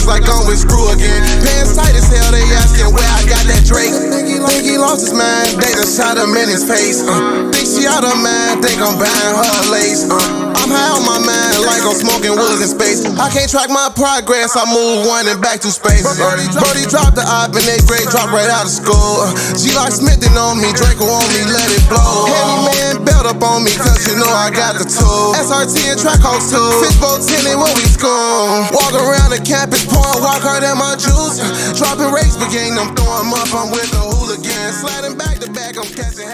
like I'm with Screw again. Pants tight as hell, they asking where I got that Drake. Think he lost his mind, they done shot him in his face. Think she out of mind, think I'm buying her lace. I'm high on my mind like I'm smoking woods in space. I can't track my progress, I move one and back to space. Brody dropped the op and they grade dropped right out of school. G-Lock Smithin' on me, Draco on me, let it blow. Heavy man belt up on me, cause you know I got the tool. SRT and track hoes too, fishbowl tinted when we school. Walk around the campus, pouring walk hard in my juice. Dropping race, but gang, I'm throwing up, I'm with the hooligans. Sliding back to back, I'm catching